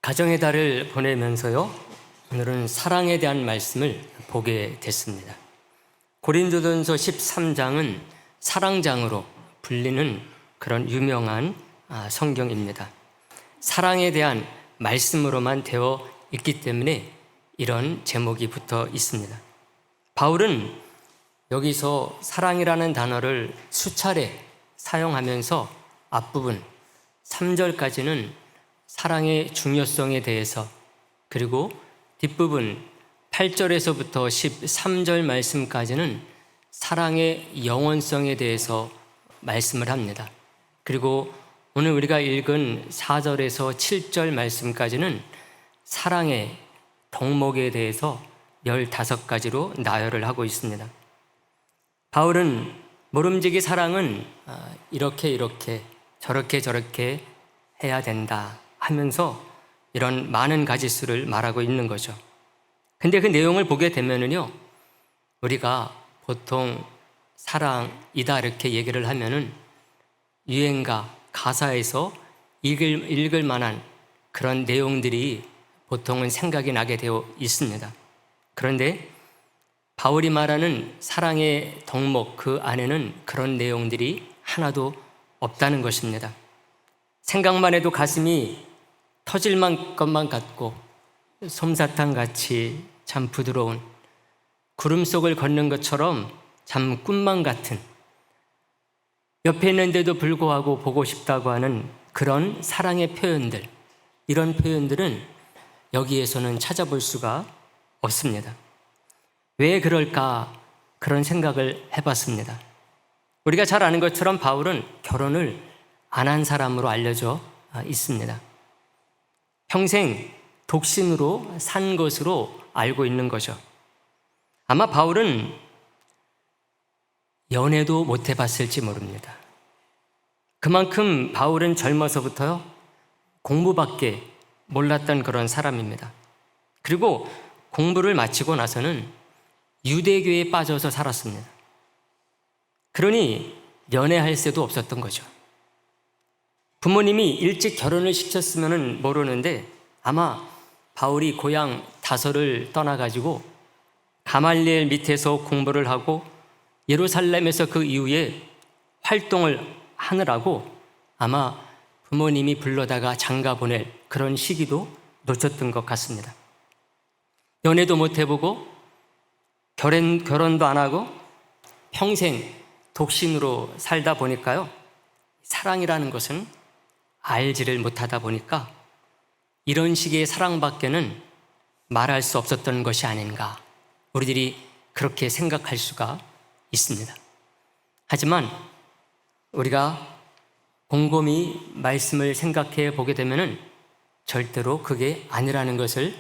가정의 달을 보내면서요, 오늘은 사랑에 대한 말씀을 보게 됐습니다. 고린도전서 13장은 사랑장으로 불리는 그런 유명한 성경입니다. 사랑에 대한 말씀으로만 되어 있기 때문에 이런 제목이 붙어 있습니다. 바울은 여기서 사랑이라는 단어를 수차례 사용하면서 앞부분 3절까지는 사랑의 중요성에 대해서, 그리고 뒷부분 8절에서부터 13절 말씀까지는 사랑의 영원성에 대해서 말씀을 합니다. 그리고 오늘 우리가 읽은 4절에서 7절 말씀까지는 사랑의 덕목에 대해서 15가지로 나열을 하고 있습니다. 바울은 모름지기 사랑은 이렇게 저렇게 해야 된다 하면서 이런 많은 가지수를 말하고 있는 거죠. 근데 그 내용을 보게 되면은요, 우리가 보통 사랑이다 이렇게 얘기를 하면은 유행가, 가사에서 읽을 만한 그런 내용들이 보통은 생각이 나게 되어 있습니다. 그런데 바울이 말하는 사랑의 덕목, 그 안에는 그런 내용들이 하나도 없다는 것입니다. 생각만 해도 가슴이 터질 것만 같고 솜사탕같이 참 부드러운, 구름 속을 걷는 것처럼 참 꿈만 같은, 옆에 있는데도 불구하고 보고 싶다고 하는 그런 사랑의 표현들, 이런 표현들은 여기에서는 찾아볼 수가 없습니다. 왜 그럴까? 그런 생각을 해봤습니다. 우리가 잘 아는 것처럼 바울은 결혼을 안 한 사람으로 알려져 있습니다. 평생 독신으로 산 것으로 알고 있는 거죠. 아마 바울은 연애도 못 해봤을지 모릅니다. 그만큼 바울은 젊어서부터요, 공부밖에 몰랐던 그런 사람입니다. 그리고 공부를 마치고 나서는 유대교에 빠져서 살았습니다. 그러니 연애할 새도 없었던 거죠. 부모님이 일찍 결혼을 시켰으면 모르는데 아마 바울이 고향 다소를 떠나가지고 가말리엘 밑에서 공부를 하고 예루살렘에서 그 이후에 활동을 하느라고 아마 부모님이 불러다가 장가 보낼 그런 시기도 놓쳤던 것 같습니다. 연애도 못 해보고 결혼도 안 하고 평생 독신으로 살다 보니까요, 사랑이라는 것은 알지를 못하다 보니까 이런 식의 사랑밖에는 말할 수 없었던 것이 아닌가, 우리들이 그렇게 생각할 수가 있습니다. 하지만 우리가 곰곰이 말씀을 생각해 보게 되면은 절대로 그게 아니라는 것을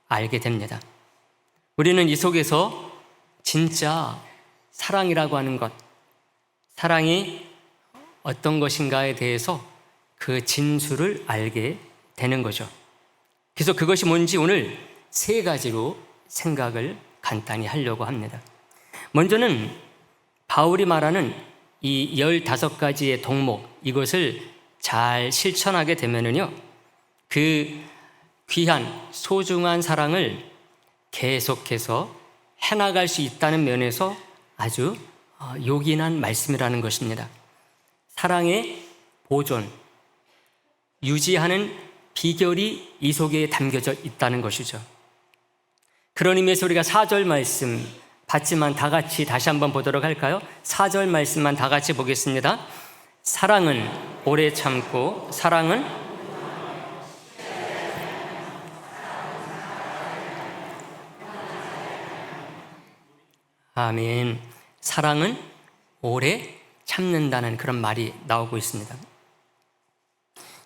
알게 됩니다. 우리는 이 속에서 진짜 사랑이라고 하는 것, 사랑이 어떤 것인가에 대해서 그 진수를 알게 되는 거죠. 그래서 그것이 뭔지 오늘 3가지로 생각을 간단히 하려고 합니다. 먼저는 바울이 말하는 이 15가지의 덕목, 이것을 잘 실천하게 되면은요, 그 귀한 소중한 사랑을 계속해서 해나갈 수 있다는 면에서 아주 요긴한 말씀이라는 것입니다. 사랑의 보존, 유지하는 비결이 이 속에 담겨져 있다는 것이죠. 그런 의미에서 우리가 4절 말씀 봤지만 다 같이 다시 한번 보도록 할까요? 4절 말씀만 다 같이 보겠습니다. 사랑은 오래 참고, 사랑은 아멘. 사랑은 오래 참는다는 그런 말이 나오고 있습니다.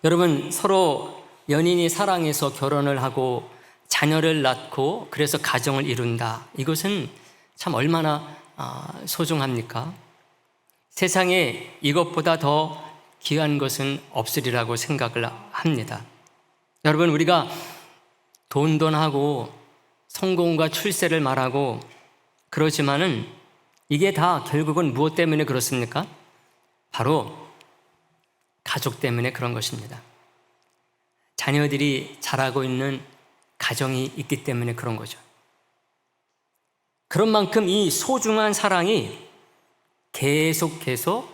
여러분, 서로 연인이 사랑해서 결혼을 하고 자녀를 낳고 그래서 가정을 이룬다, 이것은 참 얼마나 소중합니까? 세상에 이것보다 더 귀한 것은 없으리라고 생각을 합니다. 여러분, 우리가 돈하고 성공과 출세를 말하고 그러지만은 이게 다 결국은 무엇 때문에 그렇습니까? 바로 가족 때문에 그런 것입니다. 자녀들이 자라고 있는 가정이 있기 때문에 그런 거죠. 그런 만큼 이 소중한 사랑이 계속해서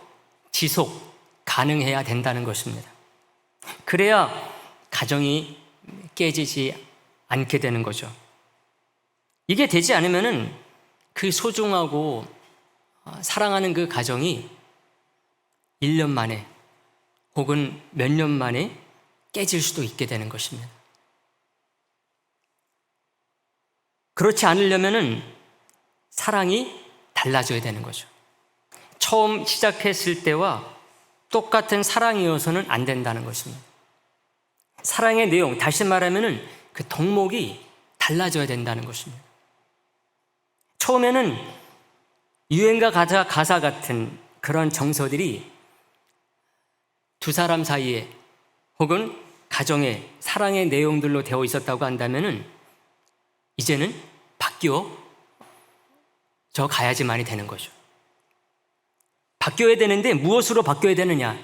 지속 가능해야 된다는 것입니다. 그래야 가정이 깨지지 않게 되는 거죠. 이게 되지 않으면은 그 소중하고 사랑하는 그 가정이 1년 만에 혹은 몇 년 만에 깨질 수도 있게 되는 것입니다. 그렇지 않으려면은 사랑이 달라져야 되는 거죠. 처음 시작했을 때와 똑같은 사랑이어서는 안 된다는 것입니다. 사랑의 내용, 다시 말하면은 그 덕목이 달라져야 된다는 것입니다. 처음에는 유행가 가사 같은 그런 정서들이 두 사람 사이에 혹은 가정의 사랑의 내용들로 되어 있었다고 한다면은 이제는 바뀌어 저 가야지만이 되는 거죠. 바뀌어야 되는데 무엇으로 바뀌어야 되느냐?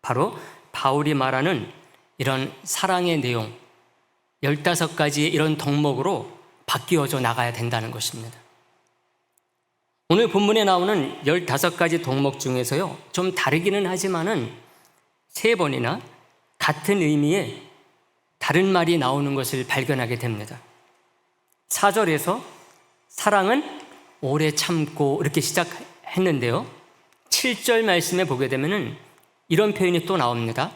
바로 바울이 말하는 이런 사랑의 내용 15가지의 이런 덕목으로 바뀌어져 나가야 된다는 것입니다. 오늘 본문에 나오는 15가지 덕목 중에서요, 좀 다르기는 하지만은 3번이나 같은 의미의 다른 말이 나오는 것을 발견하게 됩니다. 4절에서 사랑은 오래 참고 이렇게 시작했는데요, 7절 말씀에 보게 되면은 이런 표현이 또 나옵니다.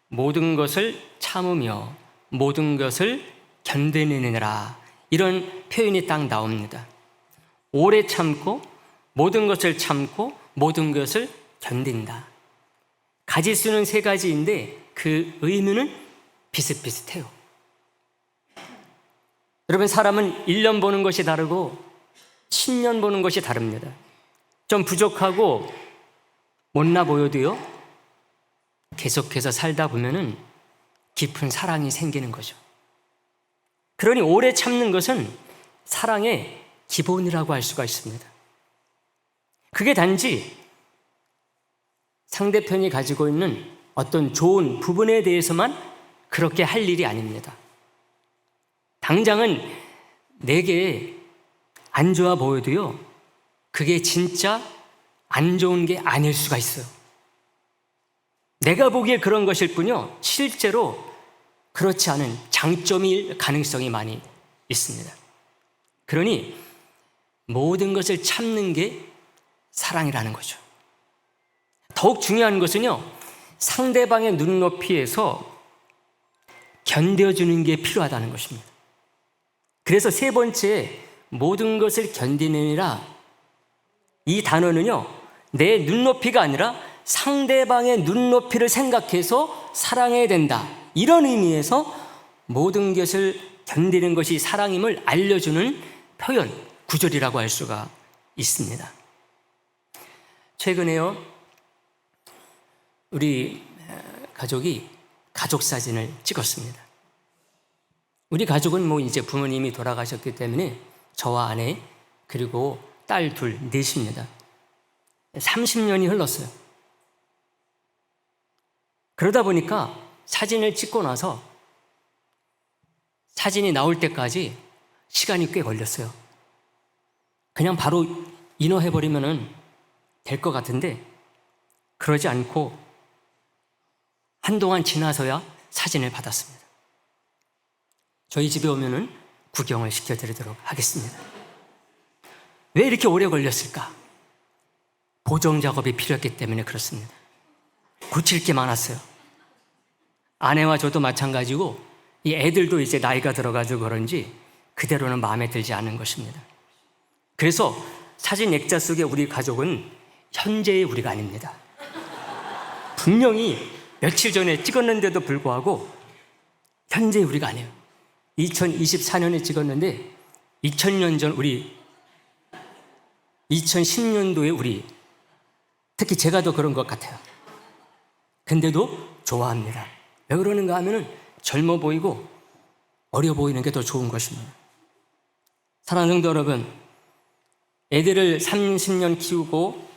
모든 것을 참으며 모든 것을 견디느니라, 이런 표현이 딱 나옵니다. 오래 참고 모든 것을 참고 모든 것을 견딘다. 가지수는 3가지인데 그 의미는 비슷비슷해요. 여러분, 사람은 1년 보는 것이 다르고 10년 보는 것이 다릅니다. 좀 부족하고 못나 보여도요, 계속해서 살다 보면은 깊은 사랑이 생기는 거죠. 그러니 오래 참는 것은 사랑의 기본이라고 할 수가 있습니다. 그게 단지 상대편이 가지고 있는 어떤 좋은 부분에 대해서만 그렇게 할 일이 아닙니다. 당장은 내게 안 좋아 보여도요, 그게 진짜 안 좋은 게 아닐 수가 있어요. 내가 보기에 그런 것일 뿐이요, 실제로 그렇지 않은 장점일 가능성이 많이 있습니다. 그러니 모든 것을 참는 게 사랑이라는 거죠. 더욱 중요한 것은요, 상대방의 눈높이에서 견뎌주는 게 필요하다는 것입니다. 그래서 3번째, 모든 것을 견디느니라, 이 단어는요, 내 눈높이가 아니라 상대방의 눈높이를 생각해서 사랑해야 된다, 이런 의미에서 모든 것을 견디는 것이 사랑임을 알려주는 표현, 구절이라고 할 수가 있습니다. 최근에요, 우리 가족이 가족 사진을 찍었습니다. 우리 가족은 이제 부모님이 돌아가셨기 때문에 저와 아내 그리고 딸 둘, 넷입니다. 30년이 흘렀어요. 그러다 보니까 사진을 찍고 나서 사진이 나올 때까지 시간이 꽤 걸렸어요. 그냥 바로 인화해버리면 될 것 같은데 그러지 않고 한동안 지나서야 사진을 받았습니다. 저희 집에 오면은 구경을 시켜드리도록 하겠습니다. 왜 이렇게 오래 걸렸을까? 보정 작업이 필요했기 때문에 그렇습니다. 고칠 게 많았어요. 아내와 저도 마찬가지고 이 애들도 이제 나이가 들어가지고 그런지 그대로는 마음에 들지 않은 것입니다. 그래서 사진 액자 속에 우리 가족은 현재의 우리가 아닙니다. 분명히 며칠 전에 찍었는데도 불구하고 현재의 우리가 아니에요. 2024년에 찍었는데 2000년 전 우리, 2010년도에 우리, 특히 제가 더 그런 것 같아요. 근데도 좋아합니다. 왜 그러는가 하면은 젊어 보이고 어려 보이는 게 더 좋은 것입니다. 사랑하는 성도 여러분, 애들을 30년 키우고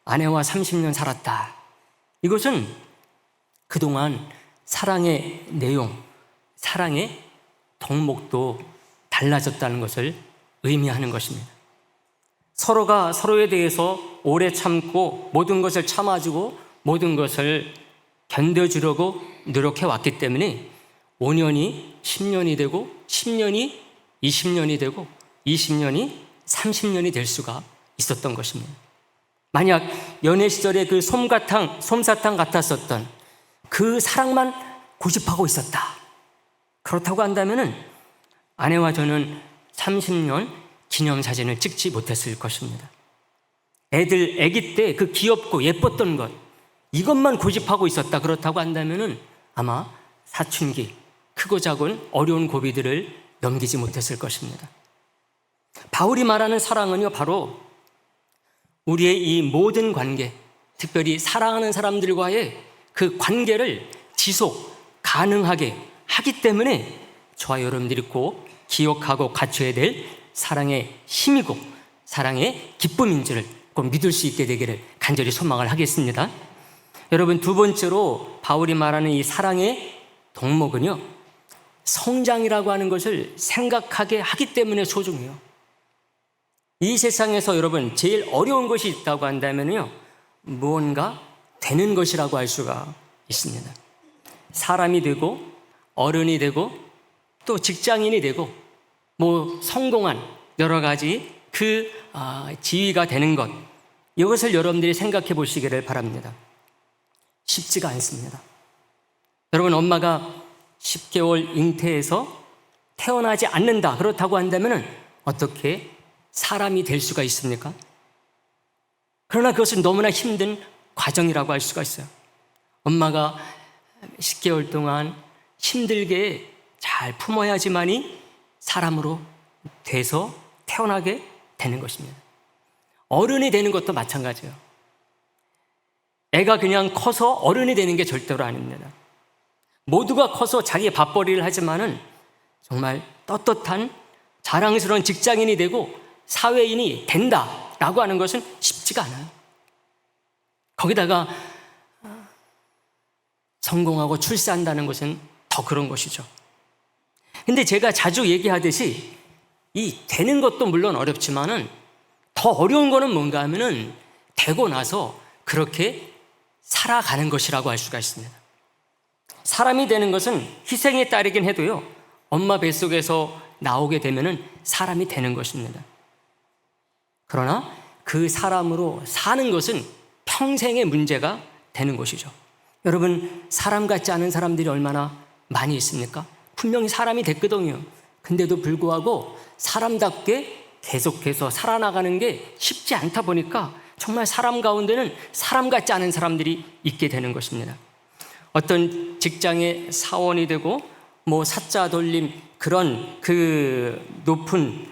아내와 30년 살았다. 이것은 그동안 사랑의 내용, 사랑의 덕목도 달라졌다는 것을 의미하는 것입니다. 서로가 서로에 대해서 오래 참고 모든 것을 참아주고 모든 것을 견뎌주려고 노력해 왔기 때문에 5년이 10년이 되고 10년이 20년이 되고 20년이 30년이 될 수가 있었던 것입니다. 만약 연애 시절에 그 솜사탕 같았었던 그 사랑만 고집하고 있었다, 그렇다고 한다면 아내와 저는 30년 기념사진을 찍지 못했을 것입니다. 아기 때 그 귀엽고 예뻤던 것, 이것만 고집하고 있었다, 그렇다고 한다면 아마 사춘기, 크고 작은 어려운 고비들을 넘기지 못했을 것입니다. 바울이 말하는 사랑은요, 바로 우리의 이 모든 관계, 특별히 사랑하는 사람들과의 그 관계를 지속 가능하게 하기 때문에 저와 여러분들이 꼭 기억하고 갖춰야 될 사랑의 힘이고 사랑의 기쁨인 줄을 꼭 믿을 수 있게 되기를 간절히 소망을 하겠습니다. 여러분, 두 번째로 바울이 말하는 이 사랑의 덕목은요, 성장이라고 하는 것을 생각하게 하기 때문에 소중해요. 이 세상에서 여러분 제일 어려운 것이 있다고 한다면요, 무언가 되는 것이라고 할 수가 있습니다. 사람이 되고 어른이 되고 또 직장인이 되고 성공한 여러 가지 그 지위가 되는 것, 이것을 여러분들이 생각해 보시기를 바랍니다. 쉽지가 않습니다. 여러분, 엄마가 10개월 잉태해서 태어나지 않는다, 그렇다고 한다면 어떻게 사람이 될 수가 있습니까? 그러나 그것은 너무나 힘든 과정이라고 할 수가 있어요. 엄마가 10개월 동안 힘들게 잘 품어야지만이 사람으로 돼서 태어나게 되는 것입니다. 어른이 되는 것도 마찬가지예요. 애가 그냥 커서 어른이 되는 게 절대로 아닙니다. 모두가 커서 자기의 밥벌이를 하지만은 정말 떳떳한 자랑스러운 직장인이 되고 사회인이 된다라고 하는 것은 쉽지가 않아요. 거기다가 성공하고 출세한다는 것은 더 그런 것이죠. 근데 제가 자주 얘기하듯이 이 되는 것도 물론 어렵지만은 더 어려운 거는 뭔가 하면은 되고 나서 그렇게 살아가는 것이라고 할 수가 있습니다. 사람이 되는 것은 희생에 따르긴 해도요, 엄마 뱃속에서 나오게 되면은 사람이 되는 것입니다. 그러나 그 사람으로 사는 것은 평생의 문제가 되는 것이죠. 여러분, 사람 같지 않은 사람들이 얼마나 많이 있습니까? 분명히 사람이 됐거든요. 근데도 불구하고 사람답게 계속해서 살아나가는 게 쉽지 않다 보니까 정말 사람 가운데는 사람 같지 않은 사람들이 있게 되는 것입니다. 어떤 직장의 사원이 되고 사자 돌림, 그런 그 높은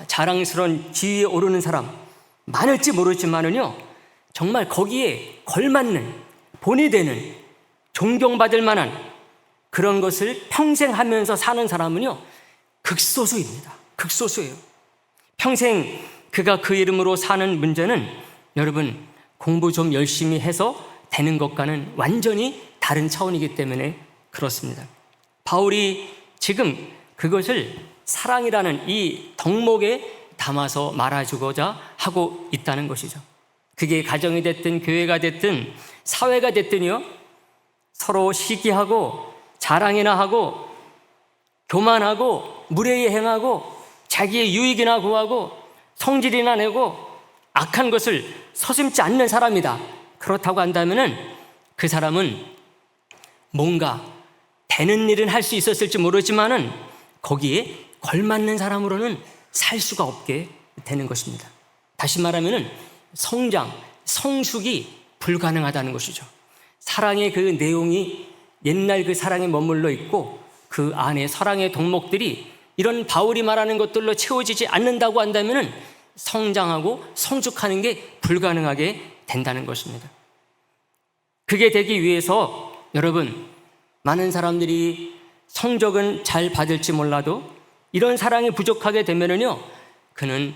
자랑스러운 지위에 오르는 사람 많을지 모르지만은요, 정말 거기에 걸맞는 본이 되는 존경받을 만한 그런 것을 평생 하면서 사는 사람은요, 극소수입니다. 극소수예요. 평생 그가 그 이름으로 사는 문제는 여러분, 공부 좀 열심히 해서 되는 것과는 완전히 다른 차원이기 때문에 그렇습니다. 바울이 지금 그것을 사랑이라는 이 덕목에 담아서 말해주고자 하고 있다는 것이죠. 그게 가정이 됐든 교회가 됐든 사회가 됐든요, 서로 시기하고 자랑이나 하고 교만하고 무례히 행하고 자기의 유익이나 구하고 성질이나 내고 악한 것을 서슴지 않는 사람이다, 그렇다고 한다면은 그 사람은 뭔가 되는 일은 할 수 있었을지 모르지만은 거기에 걸맞는 사람으로는 살 수가 없게 되는 것입니다. 다시 말하면은 성장, 성숙이 불가능하다는 것이죠. 사랑의 그 내용이 옛날 그 사랑에 머물러 있고 그 안에 사랑의 덕목들이 이런 바울이 말하는 것들로 채워지지 않는다고 한다면은 성장하고 성숙하는 게 불가능하게 된다는 것입니다. 그게 되기 위해서 여러분, 많은 사람들이 성적은 잘 받을지 몰라도 이런 사랑이 부족하게 되면은요, 그는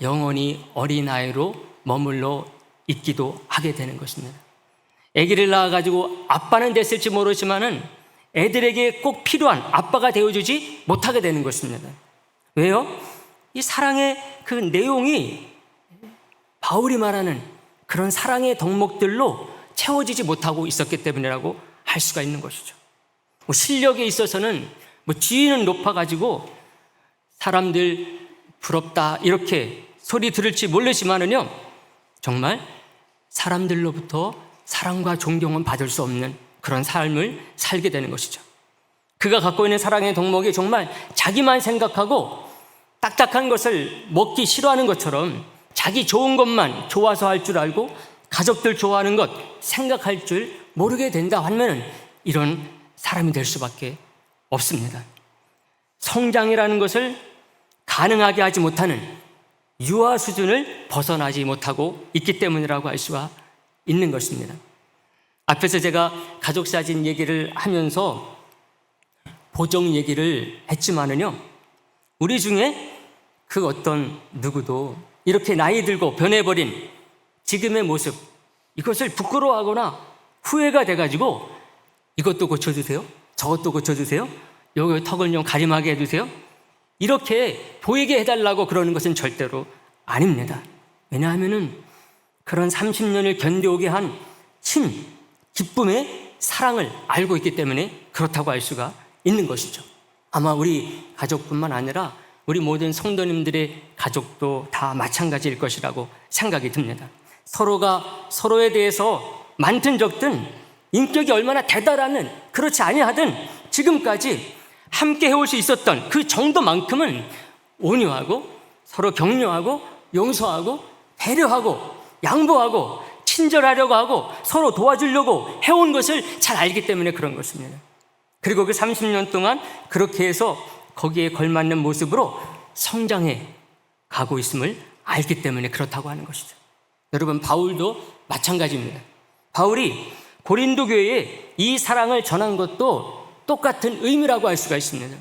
영원히 어린아이로 머물러 있기도 하게 되는 것입니다. 아기를 낳아가지고 아빠는 됐을지 모르지만은 애들에게 꼭 필요한 아빠가 되어주지 못하게 되는 것입니다. 왜요? 이 사랑의 그 내용이 바울이 말하는 그런 사랑의 덕목들로 채워지지 못하고 있었기 때문이라고 할 수가 있는 것이죠. 실력에 있어서는 뒤는 높아가지고 사람들 부럽다 이렇게 소리 들을지 모르지만은요, 정말 사람들로부터 사랑과 존경은 받을 수 없는 그런 삶을 살게 되는 것이죠. 그가 갖고 있는 사랑의 덕목이 정말 자기만 생각하고 딱딱한 것을 먹기 싫어하는 것처럼 자기 좋은 것만 좋아서 할 줄 알고 가족들 좋아하는 것 생각할 줄 모르게 된다 하면 이런 사람이 될 수밖에 없습니다. 성장이라는 것을 가능하게 하지 못하는 유아 수준을 벗어나지 못하고 있기 때문이라고 할 수가 있는 것입니다. 앞에서 제가 가족사진 얘기를 하면서 보정 얘기를 했지만은요, 우리 중에 그 어떤 누구도 이렇게 나이 들고 변해버린 지금의 모습, 이것을 부끄러워하거나 후회가 돼가지고 이것도 고쳐주세요, 저것도 고쳐주세요, 여기 턱을 좀 가림하게 해주세요, 이렇게 보이게 해달라고 그러는 것은 절대로 아닙니다. 왜냐하면은 그런 30년을 견뎌오게 한 기쁨의 사랑을 알고 있기 때문에 그렇다고 할 수가 있는 것이죠. 아마 우리 가족뿐만 아니라 우리 모든 성도님들의 가족도 다 마찬가지일 것이라고 생각이 듭니다. 서로가 서로에 대해서 많든 적든 인격이 얼마나 대단하든 그렇지 아니하든 지금까지 함께 해올 수 있었던 그 정도만큼은 온유하고 서로 격려하고 용서하고 배려하고 양보하고 친절하려고 하고 서로 도와주려고 해온 것을 잘 알기 때문에 그런 것입니다. 그리고 그 30년 동안 그렇게 해서 거기에 걸맞는 모습으로 성장해 가고 있음을 알기 때문에 그렇다고 하는 것이죠. 여러분, 바울도 마찬가지입니다. 바울이 고린도 교회에 이 사랑을 전한 것도 똑같은 의미라고 할 수가 있습니다.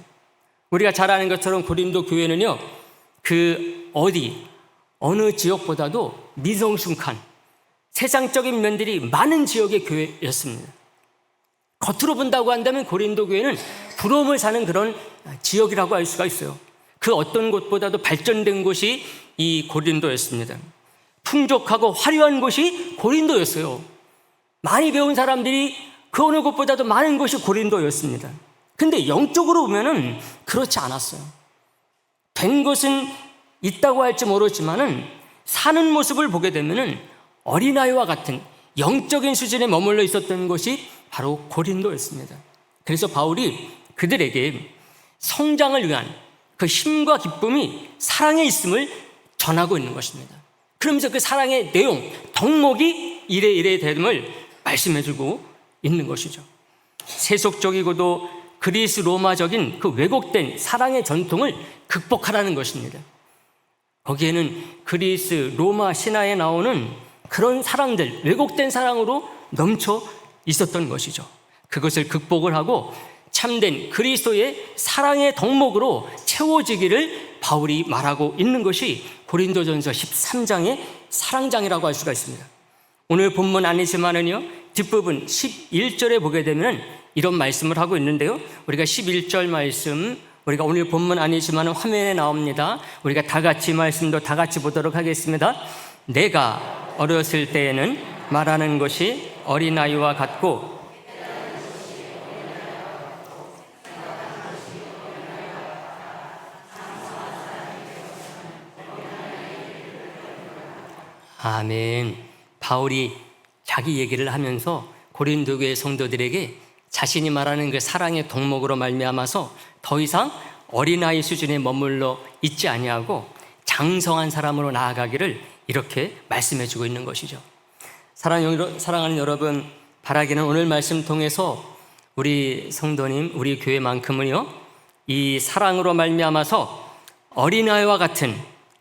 우리가 잘 아는 것처럼 고린도 교회는요, 어느 지역보다도 미성숙한 세상적인 면들이 많은 지역의 교회였습니다. 겉으로 본다고 한다면 고린도 교회는 부러움을 사는 그런 지역이라고 할 수가 있어요. 그 어떤 곳보다도 발전된 곳이 이 고린도였습니다. 풍족하고 화려한 곳이 고린도였어요. 많이 배운 사람들이 그 어느 곳보다도 많은 곳이 고린도였습니다. 근데 영적으로 보면은 그렇지 않았어요. 된 것은 있다고 할지 모르지만은 사는 모습을 보게 되면은 어린아이와 같은 영적인 수준에 머물러 있었던 것이 바로 고린도였습니다. 그래서 바울이 그들에게 성장을 위한 그 힘과 기쁨이 사랑에 있음을 전하고 있는 것입니다. 그러면서 그 사랑의 내용, 덕목이 이래 됨을 말씀해주고 있는 것이죠. 세속적이고도 그리스 로마적인 그 왜곡된 사랑의 전통을 극복하라는 것입니다. 거기에는 그리스 로마 신화에 나오는 그런 사랑들, 왜곡된 사랑으로 넘쳐 있었던 것이죠. 그것을 극복을 하고 참된 그리스도의 사랑의 덕목으로 채워지기를 바울이 말하고 있는 것이 고린도전서 13장의 사랑장이라고 할 수가 있습니다. 오늘 본문 아니지만은요, 뒷부분 11절에 보게 되면 이런 말씀을 하고 있는데요, 우리가 11절 말씀, 우리가 오늘 본문 아니지만 화면에 나옵니다. 우리가 다 같이 말씀도 다 같이 보도록 하겠습니다. 내가 어렸을 때에는 말하는 것이 어린아이와 같고 아멘. 바울이 자기 얘기를 하면서 고린도 교회 성도들에게 자신이 말하는 그 사랑의 덕목으로 말미암아서 더 이상 어린아이 수준에 머물러 있지 아니하고 장성한 사람으로 나아가기를 이렇게 말씀해주고 있는 것이죠. 사랑하는 여러분, 바라기는 오늘 말씀 통해서 우리 성도님, 우리 교회만큼은요, 이 사랑으로 말미암아서 어린아이와 같은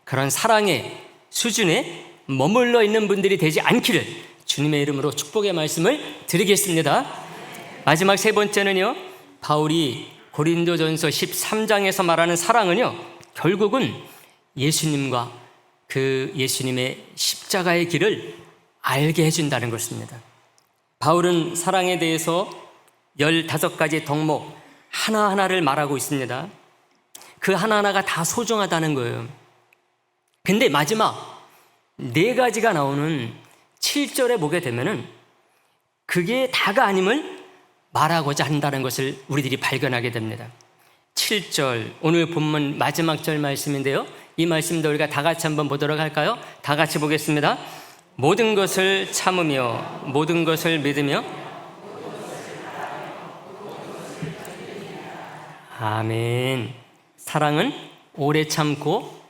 그런 사랑의 수준에 머물러 있는 분들이 되지 않기를 주님의 이름으로 축복의 말씀을 드리겠습니다. 마지막 세 번째는요, 바울이 고린도전서 13장에서 말하는 사랑은요, 결국은 예수님과 그 예수님의 십자가의 길을 알게 해준다는 것입니다. 바울은 사랑에 대해서 15가지 덕목 하나하나를 말하고 있습니다. 그 하나하나가 다 소중하다는 거예요. 근데 마지막 4가지가 나오는 7절에 보게 되면은 그게 다가 아님을 말하고자 한다는 것을 우리들이 발견하게 됩니다. 7절, 오늘 본문 마지막 절 말씀인데요. 이 말씀도 우리가 다 같이 한번 보도록 할까요? 다 같이 보겠습니다. 모든 것을 참으며 모든 것을 믿으며. 아멘. 사랑은 오래 참고,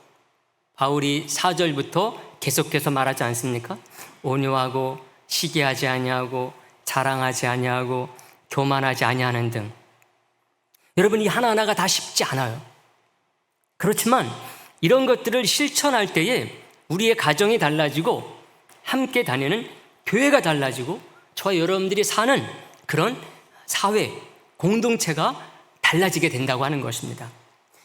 바울이 4절부터 계속해서 말하지 않습니까? 온유하고 시기하지 아니하고 자랑하지 아니하고 교만하지 아니하는 등. 여러분, 이 하나하나가 다 쉽지 않아요. 그렇지만 이런 것들을 실천할 때에 우리의 가정이 달라지고 함께 다니는 교회가 달라지고 저와 여러분들이 사는 그런 사회, 공동체가 달라지게 된다고 하는 것입니다.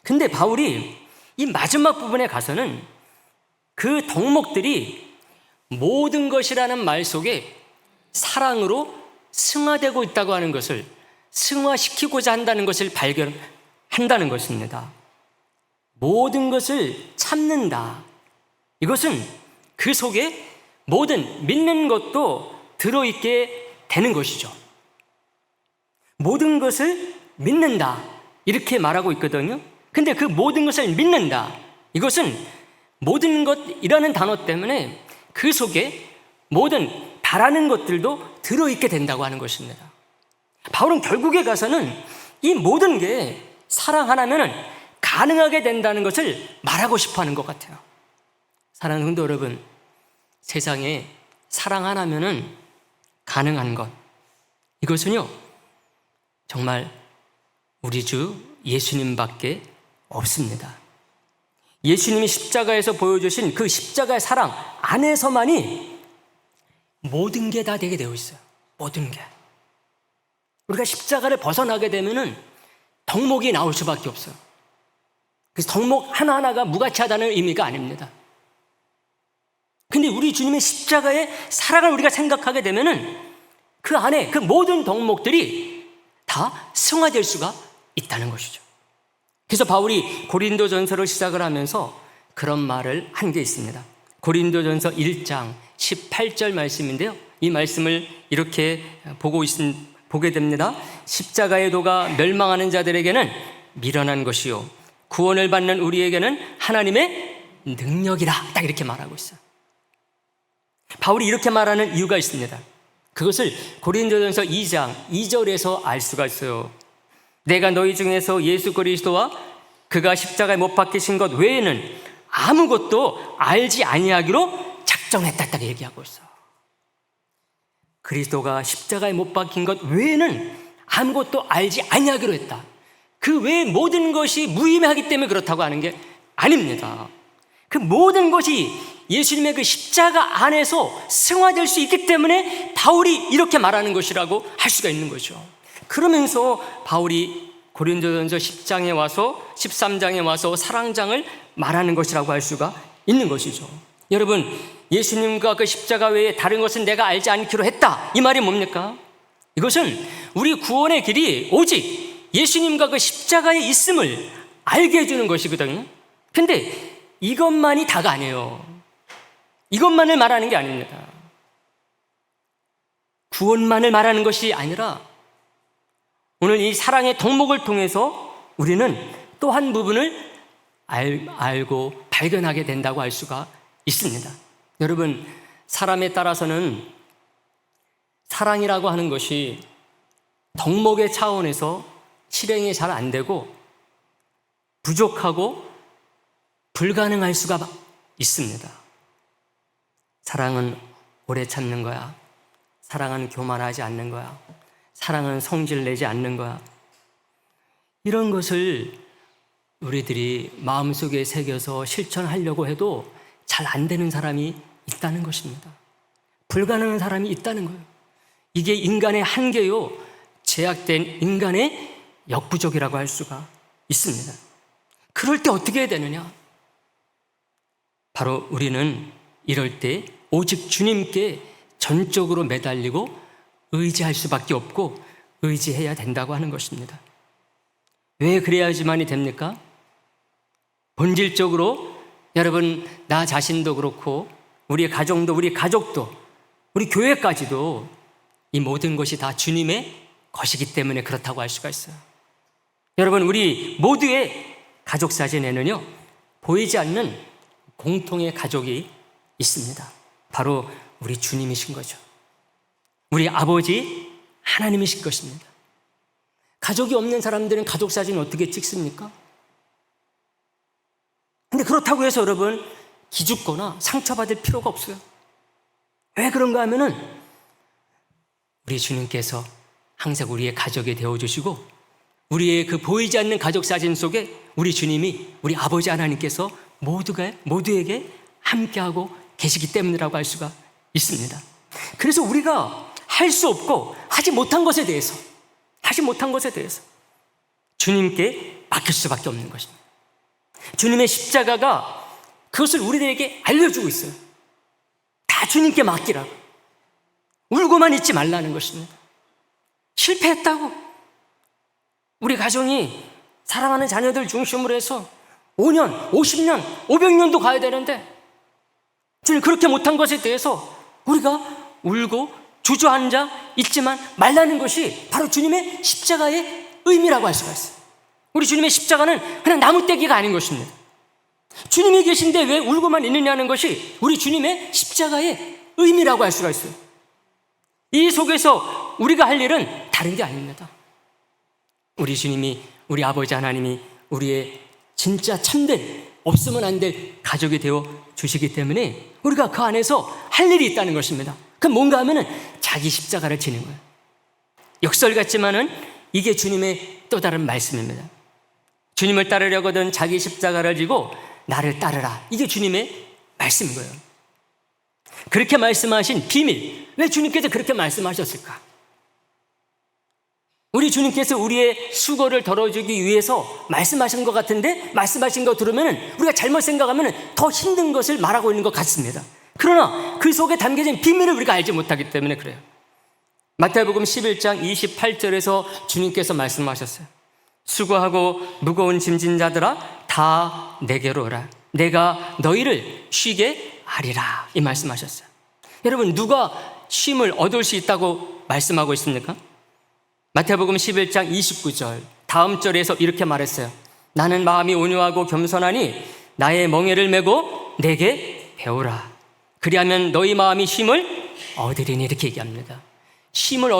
근데 바울이 이 마지막 부분에 가서는 그 덕목들이 모든 것이라는 말 속에 사랑으로 승화되고 있다고 하는 것을, 승화시키고자 한다는 것을 발견한다는 것입니다. 모든 것을 참는다. 이것은 그 속에 모든 믿는 것도 들어있게 되는 것이죠. 모든 것을 믿는다, 이렇게 말하고 있거든요. 근데 그 모든 것을 믿는다, 이것은 모든 것이라는 단어 때문에 그 속에 모든 바라는 것들도 들어있게 된다고 하는 것입니다. 바울은 결국에 가서는 이 모든 게 사랑 하나면 가능하게 된다는 것을 말하고 싶어 하는 것 같아요. 사랑하는 성도 여러분, 세상에 사랑 하나면 가능한 것, 이것은요 정말 우리 주 예수님밖에 없습니다. 예수님이 십자가에서 보여주신 그 십자가의 사랑 안에서만이 모든 게 다 되게 되어 있어요. 모든 게. 우리가 십자가를 벗어나게 되면은 덕목이 나올 수밖에 없어요. 그래서 덕목 하나하나가 무가치하다는 의미가 아닙니다. 근데 우리 주님의 십자가의 사랑을 우리가 생각하게 되면은 그 안에 그 모든 덕목들이 다 승화될 수가 있다는 것이죠. 그래서 바울이 고린도전서를 시작을 하면서 그런 말을 한 게 있습니다. 고린도전서 1장 18절 말씀인데요. 이 말씀을 이렇게 보게 됩니다. 십자가의 도가 멸망하는 자들에게는 미련한 것이요 구원을 받는 우리에게는 하나님의 능력이라. 딱 이렇게 말하고 있어요. 바울이 이렇게 말하는 이유가 있습니다. 그것을 고린도전서 2장 2절에서 알 수가 있어요. 내가 너희 중에서 예수 그리스도와 그가 십자가에 못 박히신 것 외에는 아무것도 알지 아니하기로 작정했다, 딱 얘기하고 있어. 그리스도가 십자가에 못 박힌 것 외에는 아무것도 알지 아니하기로 했다. 그 외의 모든 것이 무의미하기 때문에 그렇다고 하는 게 아닙니다. 그 모든 것이 예수님의 그 십자가 안에서 승화될 수 있기 때문에 바울이 이렇게 말하는 것이라고 할 수가 있는 거죠. 그러면서 바울이 고린도전서 10장에 와서 13장에 와서 사랑장을 말하는 것이라고 할 수가 있는 것이죠. 여러분, 예수님과 그 십자가 외에 다른 것은 내가 알지 않기로 했다, 이 말이 뭡니까? 이것은 우리 구원의 길이 오직 예수님과 그 십자가에 있음을 알게 해주는 것이거든요. 근데 이것만이 다가 아니에요. 이것만을 말하는 게 아닙니다. 구원만을 말하는 것이 아니라 오늘 이 사랑의 덕목을 통해서 우리는 또 한 부분을 알고 발견하게 된다고 할 수가 있습니다. 여러분, 사람에 따라서는 사랑이라고 하는 것이 덕목의 차원에서 실행이 잘 안 되고 부족하고 불가능할 수가 있습니다. 사랑은 오래 참는 거야. 사랑은 교만하지 않는 거야. 사랑은 성질 내지 않는 거야. 이런 것을 우리들이 마음속에 새겨서 실천하려고 해도 잘 안 되는 사람이 있다는 것입니다. 불가능한 사람이 있다는 거예요. 이게 인간의 한계요, 제약된 인간의 역부족이라고 할 수가 있습니다. 그럴 때 어떻게 해야 되느냐? 바로 우리는 이럴 때 오직 주님께 전적으로 매달리고 의지할 수밖에 없고 의지해야 된다고 하는 것입니다. 왜 그래야지만이 됩니까? 본질적으로 여러분, 나 자신도 그렇고 우리의 가정도, 우리 가족도, 우리 교회까지도 이 모든 것이 다 주님의 것이기 때문에 그렇다고 할 수가 있어요. 여러분, 우리 모두의 가족 사진에는요, 보이지 않는 공통의 가족이 있습니다. 바로 우리 주님이신 거죠. 우리 아버지 하나님이신 것입니다. 가족이 없는 사람들은 가족 사진을 어떻게 찍습니까? 근데 그렇다고 해서 여러분, 기죽거나 상처받을 필요가 없어요. 왜 그런가 하면은 우리 주님께서 항상 우리의 가족이 되어주시고, 우리의 그 보이지 않는 가족 사진 속에 우리 주님이, 우리 아버지 하나님께서 모두에게 함께하고 계시기 때문이라고 할 수가 있습니다. 그래서 우리가 할 수 없고 하지 못한 것에 대해서 주님께 맡길 수밖에 없는 것입니다. 주님의 십자가가 그것을 우리들에게 알려주고 있어요. 다 주님께 맡기라고. 울고만 있지 말라는 것입니다. 실패했다고 우리 가정이 사랑하는 자녀들 중심으로 해서 5년, 50년, 500년도 가야 되는데 주님 그렇게 못한 것에 대해서 우리가 울고 주저앉아 있지만 말라는 것이 바로 주님의 십자가의 의미라고 할 수가 있어요. 우리 주님의 십자가는 그냥 나무떼기가 아닌 것입니다. 주님이 계신데 왜 울고만 있느냐는 것이 우리 주님의 십자가의 의미라고 할 수가 있어요. 이 속에서 우리가 할 일은 다른 게 아닙니다. 우리 주님이, 우리 아버지 하나님이 우리의 진짜 참된, 없으면 안 될 가족이 되어 주시기 때문에 우리가 그 안에서 할 일이 있다는 것입니다. 그럼 뭔가 하면은 자기 십자가를 지는 거예요. 역설 같지만은 이게 주님의 또 다른 말씀입니다. 주님을 따르려거든 자기 십자가를 지고 나를 따르라. 이게 주님의 말씀인 거예요. 그렇게 말씀하신 비밀, 왜 주님께서 그렇게 말씀하셨을까? 우리 주님께서 우리의 수고를 덜어주기 위해서 말씀하신 것 같은데, 말씀하신 거 들으면 우리가 잘못 생각하면 더 힘든 것을 말하고 있는 것 같습니다. 그러나 그 속에 담겨진 비밀을 우리가 알지 못하기 때문에 그래요. 마태복음 11장 28절에서 주님께서 말씀하셨어요. 수고하고 무거운 짐진 자들아 다 내게로 오라. 내가 너희를 쉬게 하리라. 이 말씀하셨어요. 여러분, 누가 쉼을 얻을 수 있다고 말씀하고 있습니까? 마태복음 11장 29절 다음 절에서 이렇게 말했어요. 나는 마음이 온유하고 겸손하니 나의 멍에를 메고 내게 배우라. 그리하면 너희 마음이 쉼을 얻으리니. 이렇게 얘기합니다. 쉼을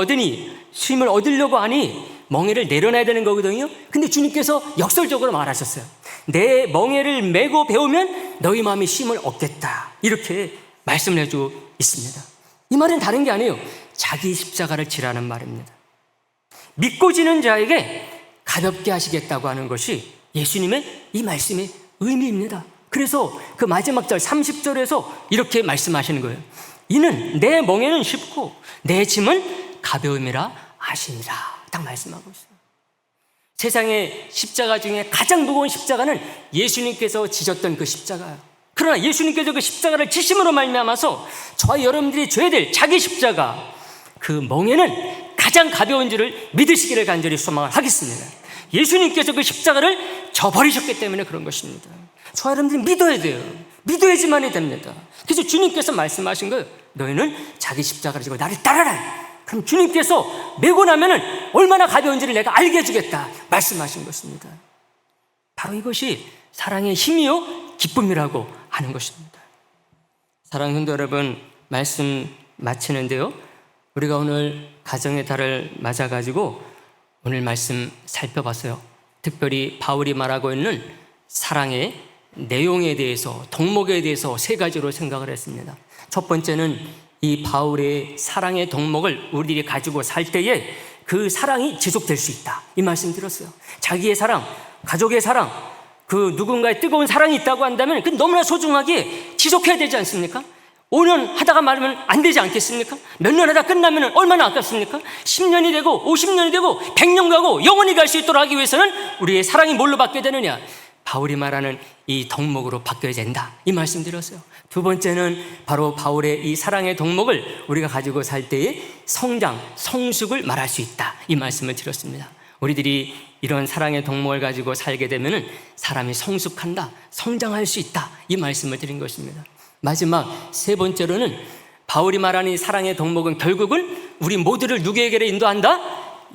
얻으려고 하니 멍에를 내려놔야 되는 거거든요. 근데 주님께서 역설적으로 말하셨어요. 내 멍에를 메고 배우면 너희 마음이 쉼을 얻겠다. 이렇게 말씀을 해주고 있습니다. 이 말은 다른 게 아니에요. 자기 십자가를 지라는 말입니다. 믿고 지는 자에게 가볍게 하시겠다고 하는 것이 예수님의 이 말씀의 의미입니다. 그래서 그 마지막 절 30절에서 이렇게 말씀하시는 거예요. 이는 내 멍에는 쉽고 내 짐은 가벼움이라 하시니라. 딱 말씀하고 있어요. 세상의 십자가 중에 가장 무거운 십자가는 예수님께서 지셨던 그 십자가예요. 그러나 예수님께서 그 십자가를 지심으로 말미암아서 저와 여러분들이 져야 될 자기 십자가, 그 멍에는 가장 가벼운 줄을 믿으시기를 간절히 소망을 하겠습니다. 예수님께서 그 십자가를 져버리셨기 때문에 그런 것입니다. 저와 여러분들이 믿어야 돼요. 믿어야지만이 됩니다. 그래서 주님께서 말씀하신 거예요. 너희는 자기 십자가를 지고 나를 따라라. 그럼 주님께서 메고 나면은 얼마나 가벼운지를 내가 알게 해주겠다 말씀하신 것입니다. 바로 이것이 사랑의 힘이요 기쁨이라고 하는 것입니다. 사랑하는 성도 여러분, 말씀 마치는데요, 우리가 오늘 가정의 달을 맞아가지고 오늘 말씀 살펴봤어요. 특별히 바울이 말하고 있는 사랑의 내용에 대해서, 덕목에 대해서 세 가지로 생각을 했습니다. 첫 번째는 이 바울의 사랑의 덕목을 우리들이 가지고 살 때에 그 사랑이 지속될 수 있다, 이 말씀 드렸어요. 자기의 사랑, 가족의 사랑, 그 누군가의 뜨거운 사랑이 있다고 한다면 그 너무나 소중하게 지속해야 되지 않습니까? 5년 하다가 말하면 안 되지 않겠습니까? 몇 년 하다 끝나면 얼마나 아깝습니까? 10년이 되고 50년이 되고 100년 가고 영원히 갈 수 있도록 하기 위해서는 우리의 사랑이 뭘로 바뀌어야 되느냐? 바울이 말하는 이 덕목으로 바뀌어야 된다, 이 말씀 드렸어요. 두 번째는 바로 바울의 이 사랑의 덕목을 우리가 가지고 살 때의 성장, 성숙을 말할 수 있다, 이 말씀을 드렸습니다. 우리들이 이런 사랑의 덕목을 가지고 살게 되면 사람이 성숙한다, 성장할 수 있다, 이 말씀을 드린 것입니다. 마지막 세 번째로는 바울이 말하는 이 사랑의 덕목은 결국은 우리 모두를 누구에게로 인도한다?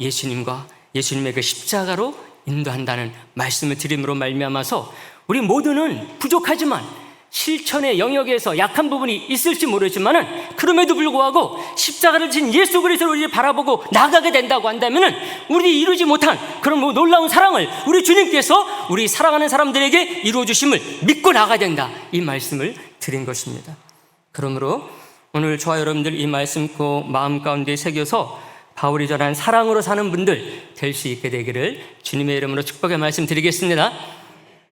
예수님과 예수님의 그 십자가로 인도한다는 말씀을 드림으로 말미암아서 우리 모두는 부족하지만 실천의 영역에서 약한 부분이 있을지 모르지만 그럼에도 불구하고 십자가를 진 예수 그리스도를 우리를 바라보고 나가게 된다고 한다면 우리 이루지 못한 그런 놀라운 사랑을 우리 주님께서 우리 사랑하는 사람들에게 이루어주심을 믿고 나가야 된다, 이 말씀을 드린 것입니다. 그러므로 오늘 저와 여러분들 이 말씀 꼭 마음 가운데 새겨서 바울이 전한 사랑으로 사는 분들 될 수 있게 되기를 주님의 이름으로 축복의 말씀 드리겠습니다.